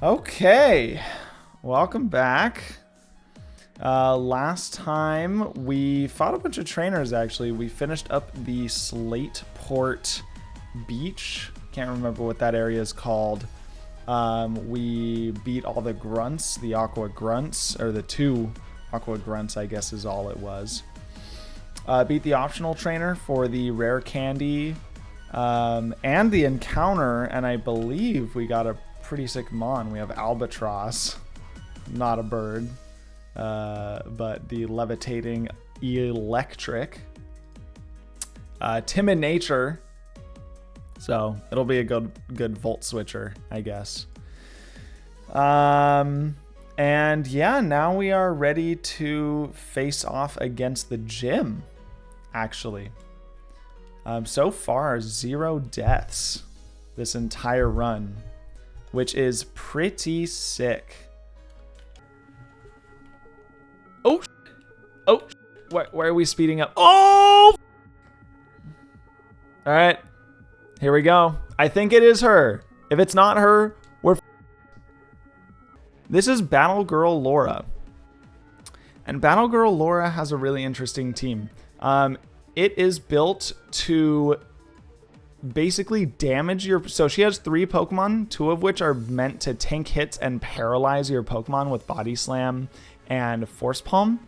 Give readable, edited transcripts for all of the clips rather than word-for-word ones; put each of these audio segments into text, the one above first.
Okay, welcome back. Last time we fought a bunch of trainers, actually. We finished up the Slateport Beach. Can't remember what that area is called. We beat all the grunts, the aqua grunts, or the 2 aqua grunts, I guess is all it was. Beat the optional trainer for the rare candy and the encounter, and I believe we got a pretty sick mon. We have albatross, not a bird, but the levitating electric. Timid nature, so it'll be a good volt switcher, I guess. And yeah, now we are ready to face off against the gym, actually. So far, 0 deaths this entire run, which is pretty sick. Oh, why are we speeding up? Oh! All right, here we go. I think it is her. If it's not her, we're... This is Battle Girl Laura. And Battle Girl Laura has a really interesting team. It is built to basically damage your... So she has 3 Pokemon, 2 of which are meant to tank hits and paralyze your Pokemon with Body Slam and Force Palm.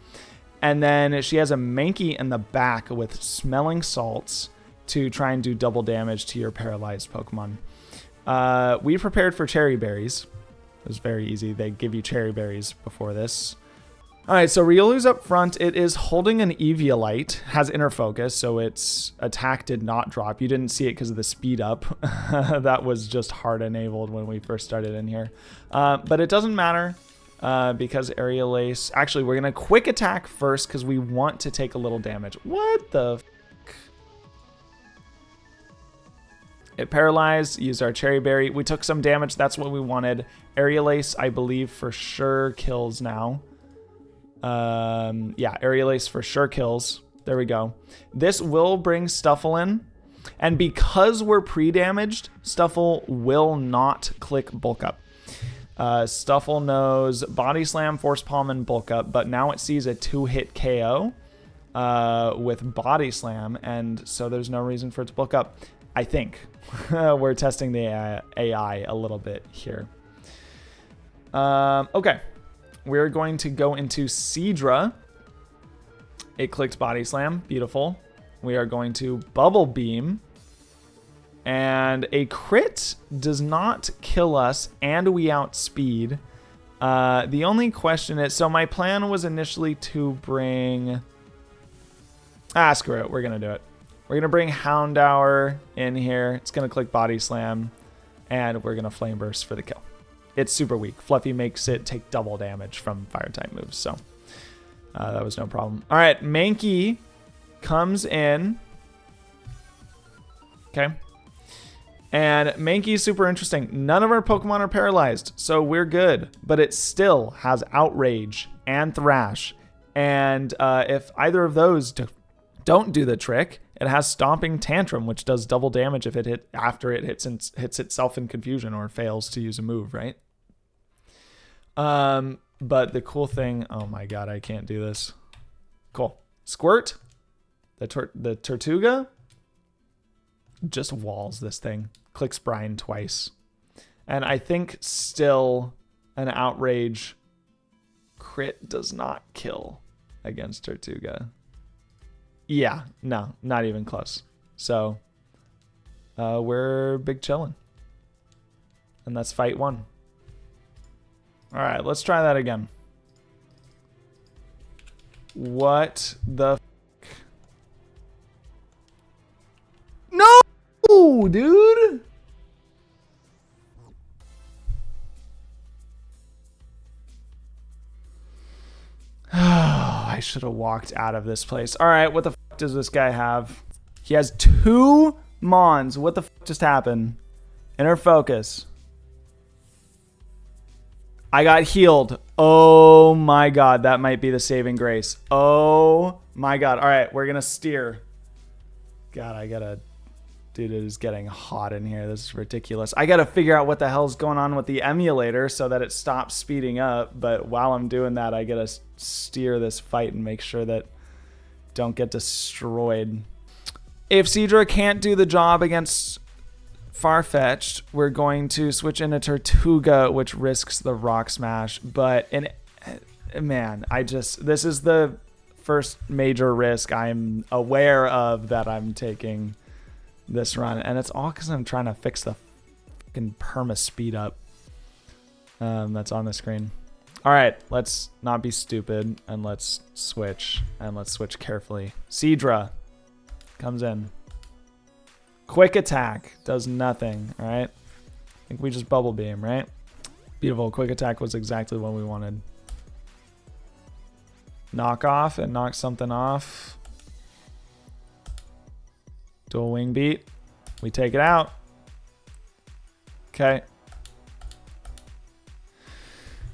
And then she has a Mankey in the back with Smelling Salts to try and do double damage to your paralyzed Pokemon. We prepared for Cherry Berries. It was very easy. They give you Cherry Berries before this. All right, so Riolu's up front. It is holding an Eviolite, has inner focus, so its attack did not drop. You didn't see it because of the speed up. That was just hard enabled when we first started in here. But it doesn't matter because Aerial Ace... Actually, we're going to quick attack first because we want to take a little damage. What the f***? It paralyzed, used our Cherry Berry. We took some damage. That's what we wanted. Aerial Ace, I believe, for sure kills now. Yeah, Aerial Ace for sure kills. There we go. This will bring Stuffle in. And because we're pre-damaged, Stuffle will not click Bulk Up. Stuffle knows Body Slam, Force Palm, and Bulk Up, but now it sees a 2-hit KO with Body Slam, and so there's no reason for it to Bulk Up. I think. We're testing the AI a little bit here. Okay. We're going to go into Seadra. It clicked Body Slam. Beautiful. We are going to Bubble Beam. And a crit does not kill us, and we outspeed. The only question is... So my plan was initially to bring... screw it. We're going to do it. We're going to bring Houndour in here. It's going to click Body Slam. And we're going to Flame Burst for the kill. It's super weak. Fluffy makes it take double damage from Fire-type moves. So that was no problem. All right. Mankey comes in. Okay. And Mankey is super interesting. None of our Pokemon are paralyzed. So we're good. But it still has Outrage and Thrash. And if either of those don't do the trick... It has Stomping Tantrum, which does double damage if it after it hits itself in confusion or fails to use a move, right? But the cool thing, oh my god, I can't do this. Cool. Squirt, the Tortuga, just walls this thing. Clicks Brine twice. And I think still an Outrage crit does not kill against Tortuga. Yeah, no, not even close. So, we're big chillin'. And that's fight 1. All right, let's try that again. What the f***? No, dude! I should have walked out of this place. All right, what the f*** does this guy have? He has 2 Mons. What the f*** just happened? Inner focus. I got healed. Oh my god, that might be the saving grace. Oh my god. All right, we're going to steer. God, I got to Dude, it is getting hot in here. This is ridiculous. I got to figure out what the hell's going on with the emulator so that it stops speeding up. But while I'm doing that, I got to steer this fight and make sure that don't get destroyed. If Seadra can't do the job against Farfetch'd, we're going to switch into Tortuga, which risks the Rock Smash. But, man, this is the first major risk I'm aware of that I'm taking this run, and it's all because I'm trying to fix the fucking perma speed up that's on the screen. All right, let's not be stupid and let's switch, and let's switch carefully. Seadra comes in. Quick attack does nothing. All right, I think we just bubble beam, right? Beautiful. Quick attack was exactly what we wanted. Knock off and knock something off. Dual wing beat. We take it out. Okay.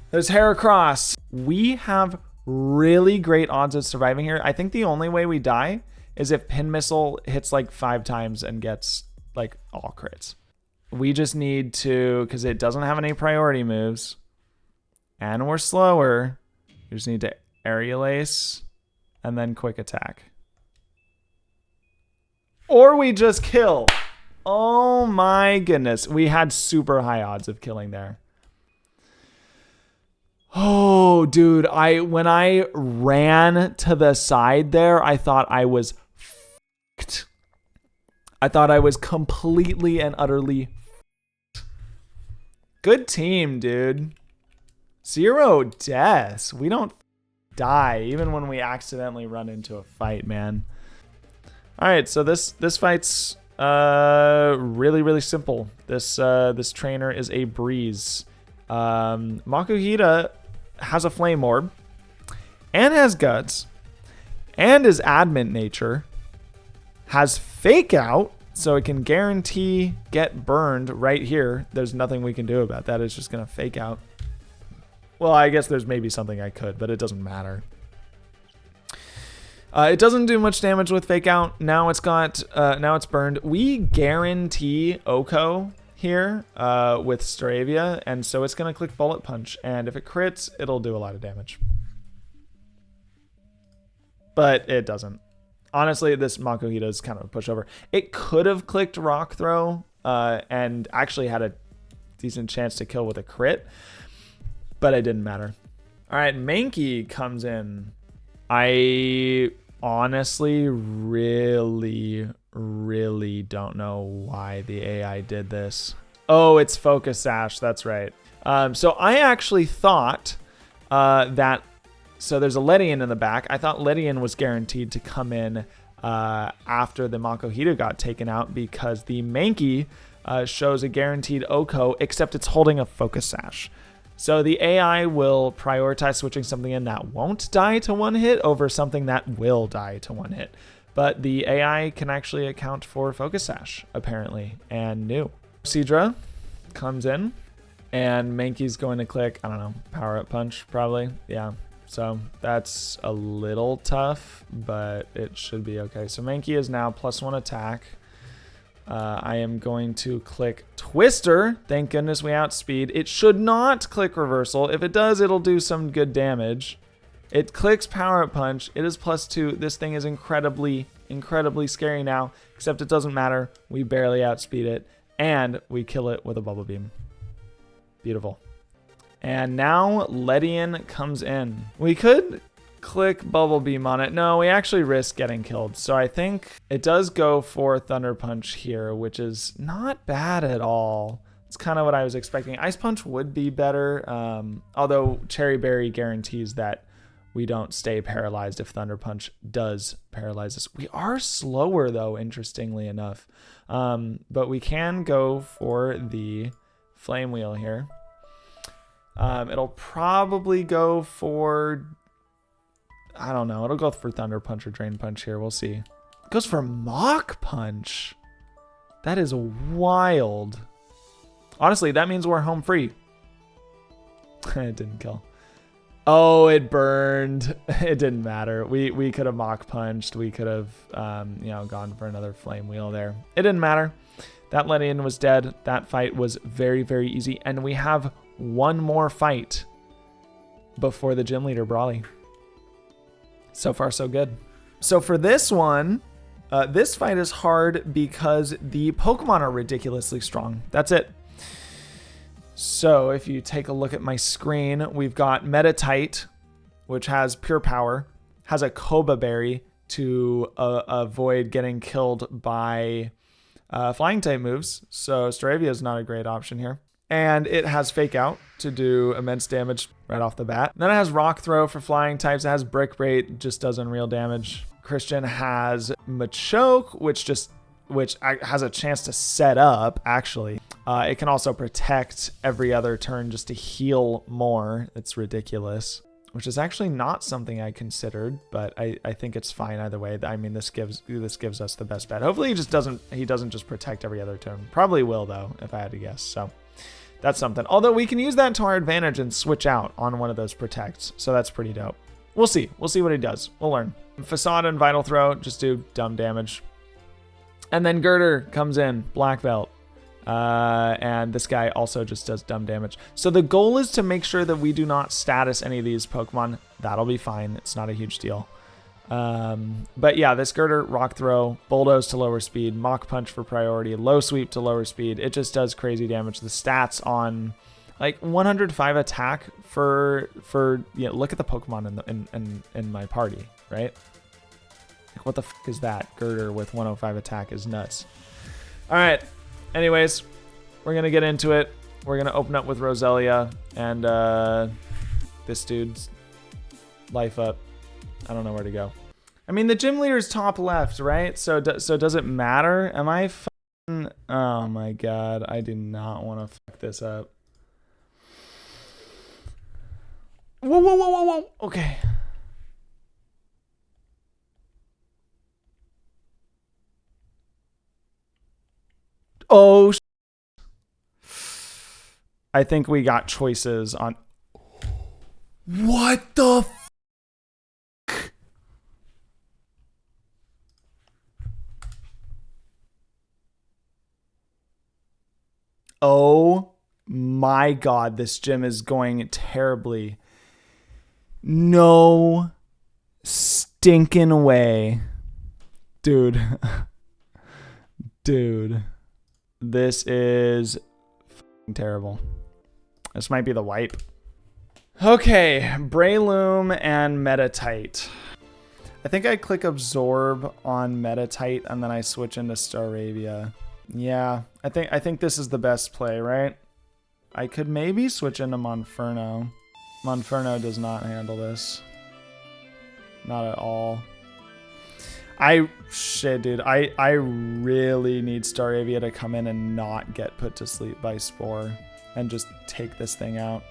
There's Heracross. We have really great odds of surviving here. I think the only way we die is if Pin Missile hits like 5 times and gets like all crits. We just need to, because it doesn't have any priority moves and we're slower, we just need to Aerial Ace and then quick attack. Or we just kill. Oh my goodness. We had super high odds of killing there. Oh, dude. When I ran to the side there, I thought I was fucked. I thought I was completely and utterly fucked. Good team, dude. 0 deaths. We don't die even when we accidentally run into a fight, man. All right, so this fight's really simple. This trainer is a breeze. Makuhita has a flame orb and has guts and is adamant nature, has fake out, so it can guarantee get burned right here. There's nothing we can do about that. It's just gonna fake out. Well, I guess there's maybe something I could, but it doesn't matter. It doesn't do much damage with fake out. Now it's burned. We guarantee Oko here with Staravia, and so it's gonna click Bullet Punch, and if it crits, it'll do a lot of damage. But it doesn't. Honestly, this Makuhita is kind of a pushover. It could have clicked Rock Throw and actually had a decent chance to kill with a crit, but it didn't matter. All right, Mankey comes in. I honestly really don't know why the AI did this. Oh, it's Focus Sash. That's right. So I actually thought that... So there's a Ledian in the back. I thought Ledian was guaranteed to come in after the Makuhita got taken out because the Mankey shows a guaranteed Oko, except it's holding a Focus Sash. So the AI will prioritize switching something in that won't die to one hit over something that will die to one hit. But the AI can actually account for Focus Sash, apparently, and new. Seadra comes in, and Mankey's going to click, I don't know, Power Up Punch, probably. Yeah, so that's a little tough, but it should be okay. So Mankey is now +1 attack. I am going to click Twister. Thank goodness we outspeed. It should not click Reversal. If it does, it'll do some good damage. It clicks Power Up Punch. It is +2. This thing is incredibly scary now, except it doesn't matter. We barely outspeed it, and we kill it with a Bubble Beam. Beautiful. And now Ledian comes in. We could click Bubble Beam on it. No, we actually risk getting killed. So I think it does go for Thunder Punch here, which is not bad at all. It's kind of what I was expecting. Ice Punch would be better, although Cherry Berry guarantees that we don't stay paralyzed if Thunder Punch does paralyze us. We are slower, though, interestingly enough. But we can go for the Flame Wheel here. It'll probably go for... I don't know. It'll go for Thunder Punch or Drain Punch here. We'll see. It goes for Mach Punch. That is wild. Honestly, that means we're home free. It didn't kill. Oh, it burned. It didn't matter. We could have Mach Punched. We could have, you know, gone for another Flame Wheel there. It didn't matter. That Ledian was dead. That fight was very, very easy. And we have one more fight before the gym leader, Brawly. So far, so good. So for this one, this fight is hard because the Pokemon are ridiculously strong. That's it. So if you take a look at my screen, we've got Metatite, which has pure power, has a Koba Berry to avoid getting killed by flying type moves. So Staravia is not a great option here. And it has Fake Out to do immense damage right off the bat. Then it has Rock Throw for flying types. It has Brick Bait, just does unreal damage. Christian has Machoke, which has a chance to set up, actually. It can also protect every other turn just to heal more. It's ridiculous, which is actually not something I considered, but I think it's fine either way. I mean, this gives us the best bet. Hopefully he doesn't just protect every other turn. Probably will, though, if I had to guess. So that's something. Although we can use that to our advantage and switch out on one of those protects. So that's pretty dope. We'll see. We'll see what he does. We'll learn. Facade and Vital Throw just do dumb damage. And then Girder comes in, Black Belt. And this guy also just does dumb damage. So the goal is to make sure that we do not status any of these Pokemon. That'll be fine. It's not a huge deal. But yeah, this Girder, Rock Throw, Bulldoze to lower speed, Mach Punch for priority, Low Sweep to lower speed. It just does crazy damage. The stats on like 105 attack for you know, look at the Pokemon in my party, right? Like, what the fuck is that? Girder with 105 attack is nuts. All right. Anyways, we're going to get into it. We're going to open up with Roselia and this dude's life up. I don't know where to go. I mean, the gym leader's top left, right? So does it matter? Am I fucking... Oh my god. I do not want to fuck this up. Whoa, whoa, whoa, whoa, whoa. Okay. Oh, I think we got choices on... What the f***? Oh my god, this gym is going terribly. No stinking way. Dude. Dude. This is terrible. This might be the wipe. Okay, Breloom and Metatite. I think I click Absorb on Metatite and then I switch into Staravia. Yeah, I think this is the best play, right? I could maybe switch into Monferno. Monferno does not handle this. Not at all. Shit, dude. I really need Staravia to come in and not get put to sleep by Spore and just take this thing out.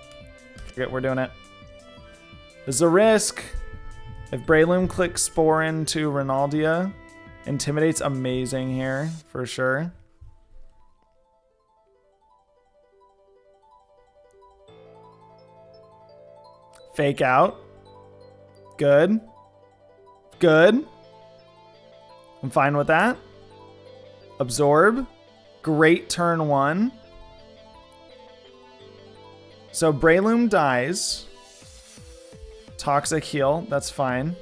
Forget we're doing it. This is a risk. If Breloom clicks Spore into Ronaldia, Intimidate's amazing here for sure. Fake Out. Good. Good. I'm fine with that. Absorb. Great turn one. So Breloom dies. Toxic Heal. That's fine.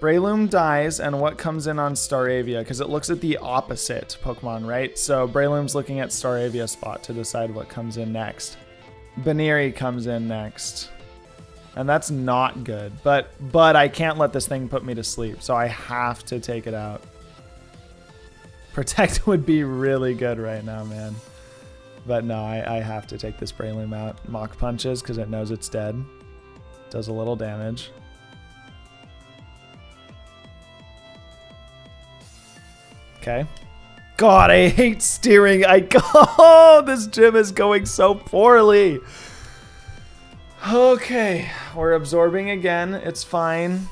Breloom dies, and what comes in on Staravia? Because it looks at the opposite Pokemon, right? So Breloom's looking at Staravia spot to decide what comes in next. Baneri comes in next. And that's not good. But I can't let this thing put me to sleep, so I have to take it out. Protect would be really good right now, man. But no, I have to take this Breloom out. Mach Punches, because it knows it's dead. Does a little damage. Okay. God, I hate steering. Oh, this gym is going so poorly. Okay, we're absorbing again. It's fine.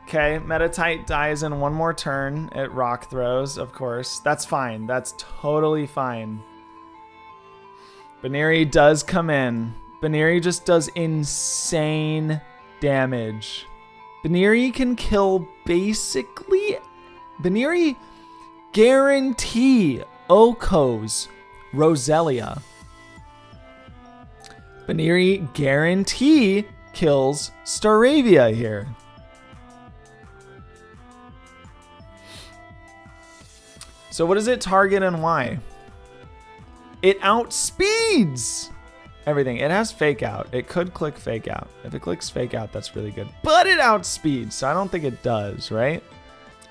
Okay, Metatite dies in one more turn. It Rock Throws, of course. That's fine. That's totally fine. Baneri does come in. Baneri just does insane damage. Baneri can kill basically... Baneri guarantee Oko's Roselia. Baneri guarantee kills Staravia here. So what does it target and why? It outspeeds everything. It has fake out. It could click fake out. If it clicks fake out, that's really good. But it outspeeds, so I don't think it does, right?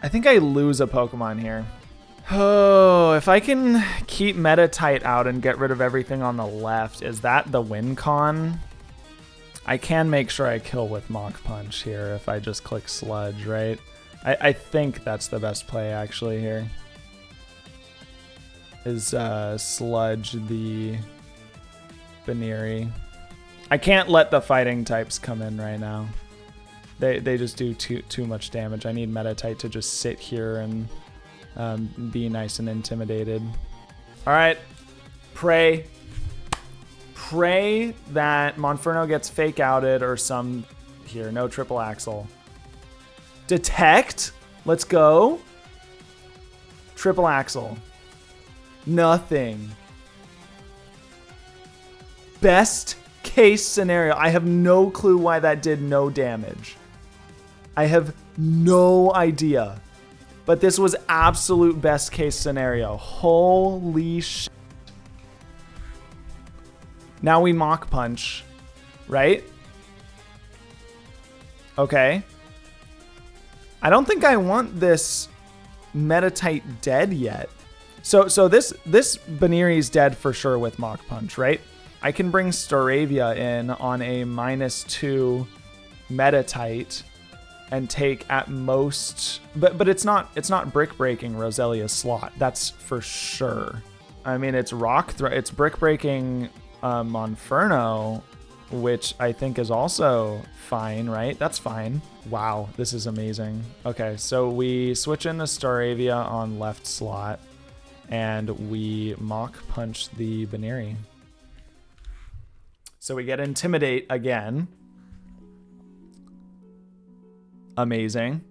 I think I lose a Pokemon here. Oh, if I can keep Metatite out and get rid of everything on the left, is that the win con? I can make sure I kill with Mach Punch here if I just click Sludge, right? I think that's the best play actually here. Is Sludge the Baneri. I can't let the fighting types come in right now. They just do too much damage. I need Metatite to just sit here and be nice and intimidated. All right, pray that Monferno gets fake outed or some here. No triple axle. Detect. Let's go. Triple axle. Nothing. Best case scenario. I have no clue why that did no damage. I have no idea. But this was absolute best case scenario. Holy shit. Now we Mach Punch, right? Okay. I don't think I want this Metatite dead yet. So this Baneri's dead for sure with Mach Punch, right? I can bring Staravia in on a -2 Metatite and take at most, but it's not brick breaking Roselia's slot. That's for sure. I mean, it's it's brick breaking Monferno, which I think is also fine, right? That's fine. Wow, this is amazing. Okay, so we switch into Staravia on left slot, and we Mach Punch the Baneri. So we get Intimidate again. Amazing.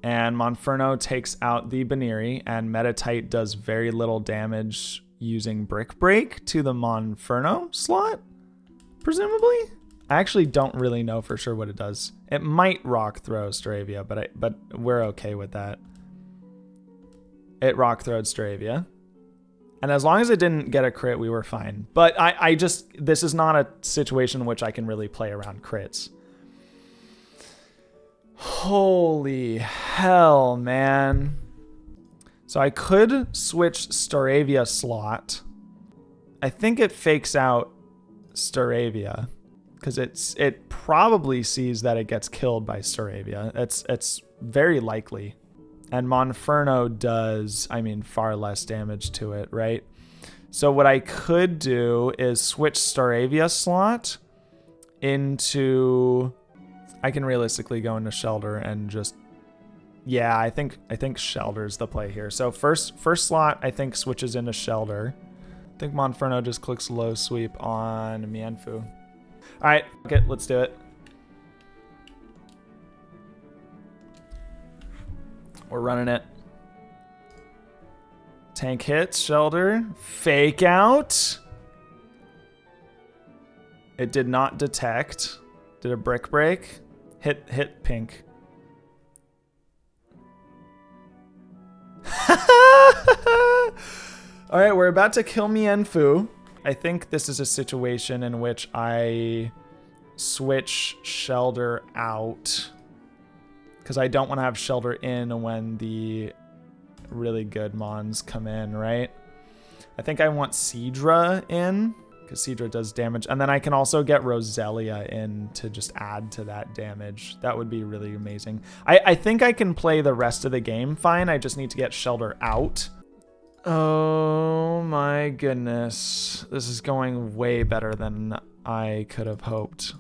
And Monferno takes out the Baneri, and Metatite does very little damage using Brick Break to the Monferno slot, presumably. I actually don't really know for sure what it does. It might Rock Throw Staravia, but we're okay with that. It Rock Throwed Staravia. And as long as it didn't get a crit, we were fine. But this is not a situation in which I can really play around crits. Holy hell, man. So I could switch Staravia slot. I think it fakes out Staravia because it probably sees that it gets killed by Staravia. It's very likely. And Monferno does, I mean, far less damage to it, right? So what I could do is switch Staravia slot into... I can realistically go into Shelter and just... Yeah, I think Shelter's the play here. So first slot, I think, switches into Shelter. I think Monferno just clicks Low Sweep on Mienfoo. All right, okay, let's do it. We're running it. Tank hits, Shelter. Fake out. It did not detect. Did a Brick Break. Hit pink. All right, we're about to kill Mienfoo. I think this is a situation in which I switch Shelter out because I don't want to have Shelter in when the really good Mons come in, right? I think I want Seadra in because Seadra does damage. And then I can also get Roselia in to just add to that damage. That would be really amazing. I think I can play the rest of the game fine. I just need to get Shelter out. Oh my goodness. This is going way better than I could have hoped.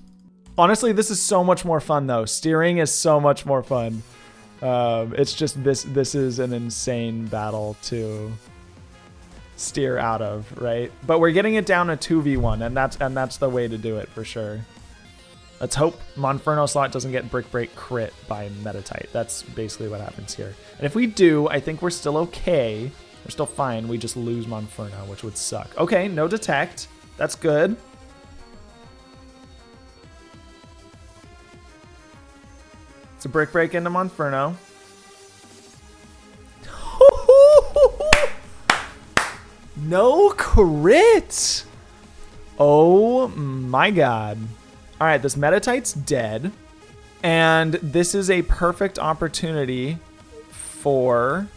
Honestly, this is so much more fun though. Steering is so much more fun. It's just this is an insane battle to steer out of, right? But we're getting it down to 2v1, and that's the way to do it for sure. Let's hope Monferno slot doesn't get Brick Break crit by Metatite. That's basically what happens here. And if we do, I think we're still okay. We're still fine. We just lose Monferno, which would suck. Okay, no detect. That's good. It's a Brick Break into Monferno. No crit. Oh my god. All right, this Metatite's dead. And this is a perfect opportunity for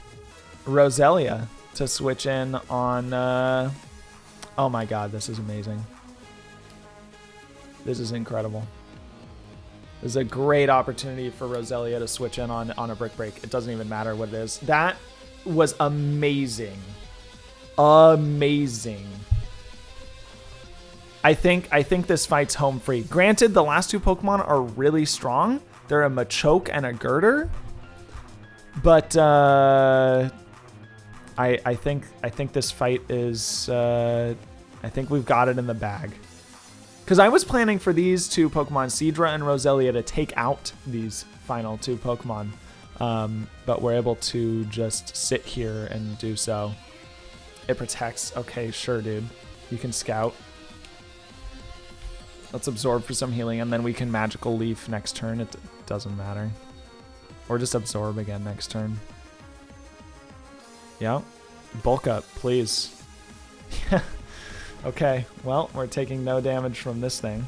Roselia to switch in on... oh my god, this is amazing. This is incredible. This is a great opportunity for Roselia to switch in on a Brick Break. It doesn't even matter what it is. That was amazing. Amazing. I think this fight's home free. Granted, the last two Pokemon are really strong. They're a Machoke and a Girder. But I think this fight is I think we've got it in the bag. Because I was planning for these two Pokemon, Seadra and Roselia, to take out these final two Pokemon. But we're able to just sit here and do so. It protects. Okay, sure, dude. You can Scout. Let's absorb for some healing, and then we can Magical Leaf next turn. It doesn't matter. Or just absorb again next turn. Yeah. Bulk up, please. Yeah. Okay, well, we're taking no damage from this thing.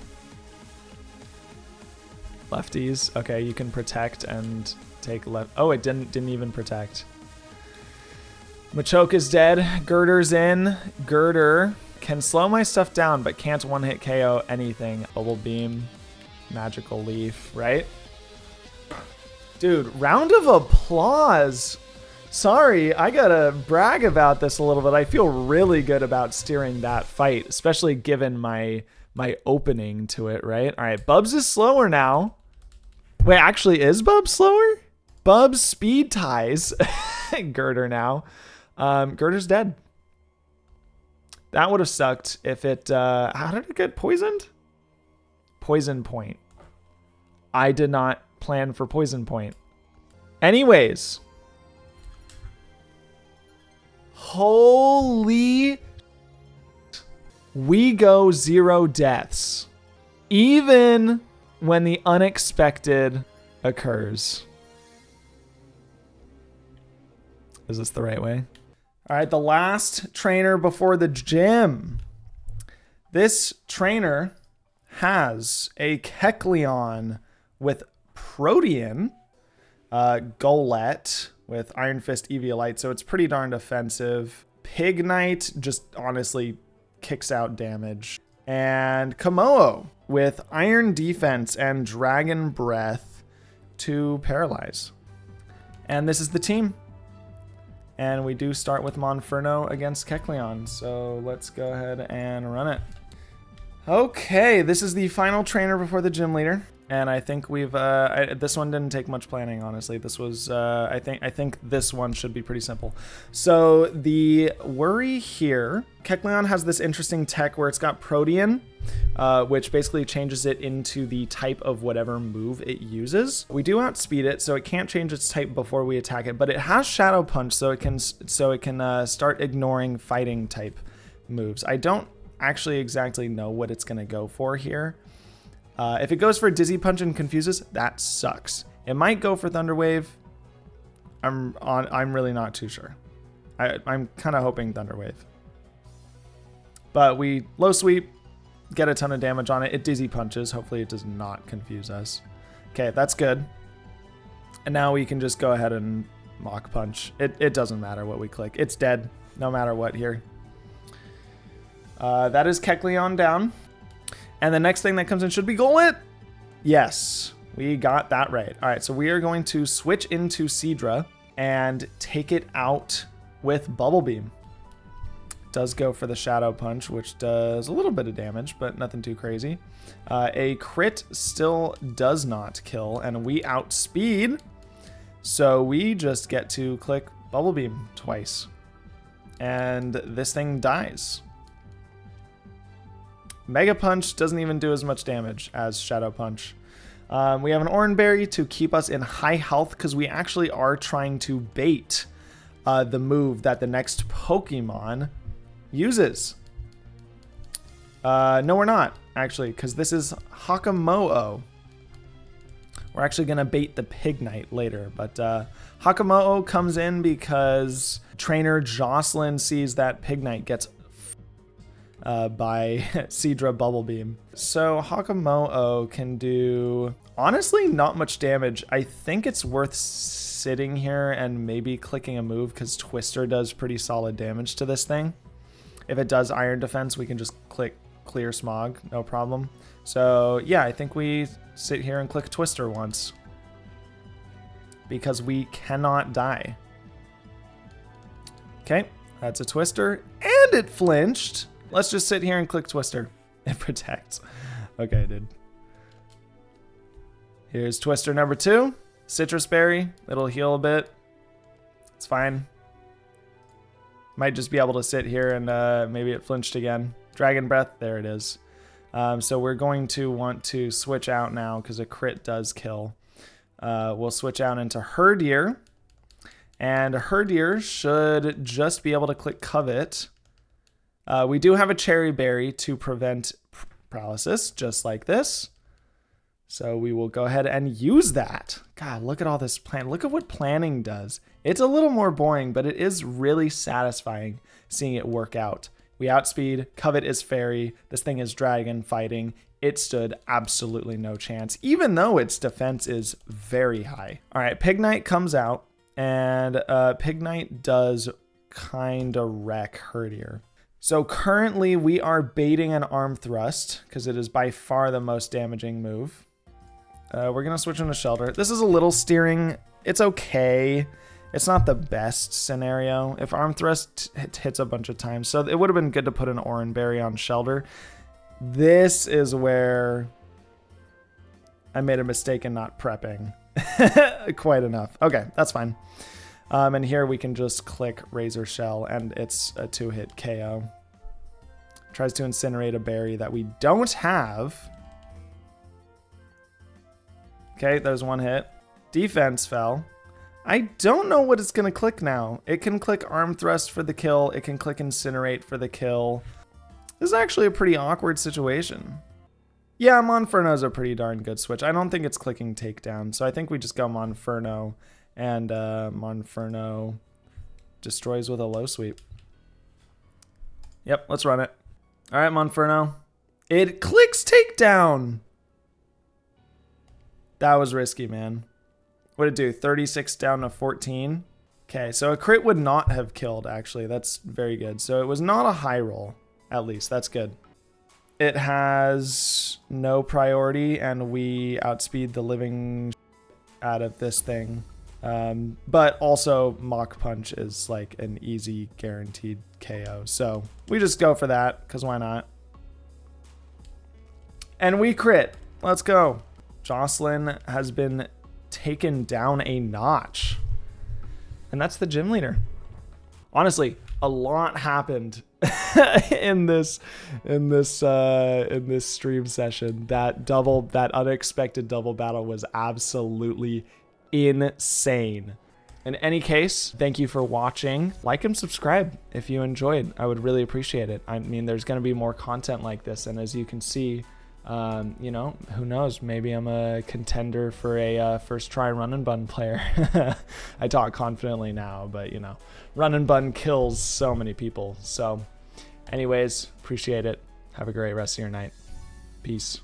Lefties. Okay, you can protect and take left. Oh, it didn't even protect. Machoke is dead. Girder's in. Girder can slow my stuff down, but can't one-hit KO anything. Bubble Beam, Magical Leaf, right? Dude, round of applause. Sorry, I gotta brag about this a little bit. I feel really good about steering that fight, especially given my opening to it, right? All right, Bubs is slower now. Wait, actually, is Bubs slower? Bubs speed ties Girder now. Girder's dead. That would have sucked if it... how did it get poisoned? Poison Point. I did not plan for Poison Point. Anyways. Holy... We go 0 deaths. Even when the unexpected occurs. Is this the right way? All right, the last trainer before the gym. This trainer has a Kecleon with Protean, Golett with Iron Fist Eviolite, so it's pretty darn defensive. Pignite just honestly kicks out damage. And Kamoo with Iron Defense and Dragon Breath to paralyze. And this is the team. And we do start with Monferno against Kecleon. So let's go ahead and run it. Okay, this is the final trainer before the gym leader. And I think we've, this one didn't take much planning, honestly. This was, I think this one should be pretty simple. So the worry here, Kecleon has this interesting tech where it's got Protean, which basically changes it into the type of whatever move it uses. We do outspeed it, so it can't change its type before we attack it, but it has Shadow Punch, so it can start ignoring fighting type moves. I don't actually exactly know what it's gonna go for here. If it goes for Dizzy Punch and confuses, that sucks. It might go for Thunder Wave. I'm really not too sure. I'm kind of hoping Thunder Wave. But we low sweep, get a ton of damage on it. It Dizzy Punches. Hopefully it does not confuse us. Okay, that's good. And now we can just go ahead and Mach Punch. It doesn't matter what we click. It's dead no matter what here. That is Kecleon down. And the next thing that comes in should be Golett. Yes, we got that right. All right, so we are going to switch into Seadra and take it out with Bubble Beam. Does go for the Shadow Punch, which does a little bit of damage, but nothing too crazy. A crit still does not kill, and we outspeed. So we just get to click Bubble Beam twice. and this thing dies. Mega Punch doesn't even do as much damage as Shadow Punch. We have an Oran Berry to keep us in high health because we actually are trying to bait the move that the next Pokemon uses. No, we're not, actually, because this is Hakamo'o. We're actually going to bait the Pignite later, but Hakamo'o comes in because trainer Jocelyn sees that Pignite gets by Seadra Bubble Beam. So Hakamo'o can do, honestly, not much damage. I think it's worth sitting here and maybe clicking a move because Twister does pretty solid damage to this thing. If it does Iron Defense, we can just click Clear Smog, no problem. So yeah, I think we sit here and click Twister once because we cannot die. Okay, that's a Twister and it flinched. Let's just sit here and click Twister. It protects. Okay, dude. Here's Twister number 2. Citrus Berry. It'll heal a bit. It's fine. Might just be able to sit here and maybe it flinched again. Dragon Breath. There it is. So we're going to want to switch out now because a crit does kill. We'll switch out into Herdier. And Herdier should just be able to click Covet. We do have a Cherry Berry to prevent paralysis, just like this. So we will go ahead and use that. God, look at all this plan. Look at what planning does. It's a little more boring, but it is really satisfying seeing it work out. We outspeed, Covet is Fairy, this thing is Dragon fighting. It stood absolutely no chance, even though its defense is very high. All right, Pignite comes out, and Pignite does kind of wreck Herdier. So currently we are baiting an Arm Thrust because it is by far the most damaging move. We're going to switch into Shelter. This is a little steering. It's okay. It's not the best scenario. If Arm Thrust hits a bunch of times, so it would have been good to put an Oran Berry on Shelter. This is where I made a mistake in not prepping quite enough. Okay, that's fine. And here we can just click Razor Shell and it's a 2-hit KO. Tries to incinerate a berry that we don't have. Okay, there's 1 hit. Defense fell. I don't know what it's gonna click now. It can click Arm Thrust for the kill. It can click Incinerate for the kill. This is actually a pretty awkward situation. Yeah, Monferno's a pretty darn good switch. I don't think it's clicking Takedown, so I think we just go Monferno. And Monferno destroys with a low sweep. Yep, let's run it. All right, Monferno. It clicks Takedown. That was risky, man. What did it do? 36 down to 14. Okay, so a crit would not have killed, actually. That's very good. So it was not a high roll, at least. That's good. It has no priority, and we outspeed the living out of this thing. But also Mach Punch is like an easy guaranteed KO. So we just go for that because why not? And we crit. Let's go. Jocelyn has been taken down a notch. And that's the gym leader. Honestly, a lot happened in this stream session. That unexpected double battle was absolutely insane. In any case, thank you for watching. Like and subscribe if you enjoyed. I would really appreciate it. I mean, there's going to be more content like this, and as you can see, you know, who knows, maybe I'm a contender for a first try Run Bun player. I talk confidently now, but you know, Run Bun kills so many people. So anyways, appreciate it. Have a great rest of your night. Peace.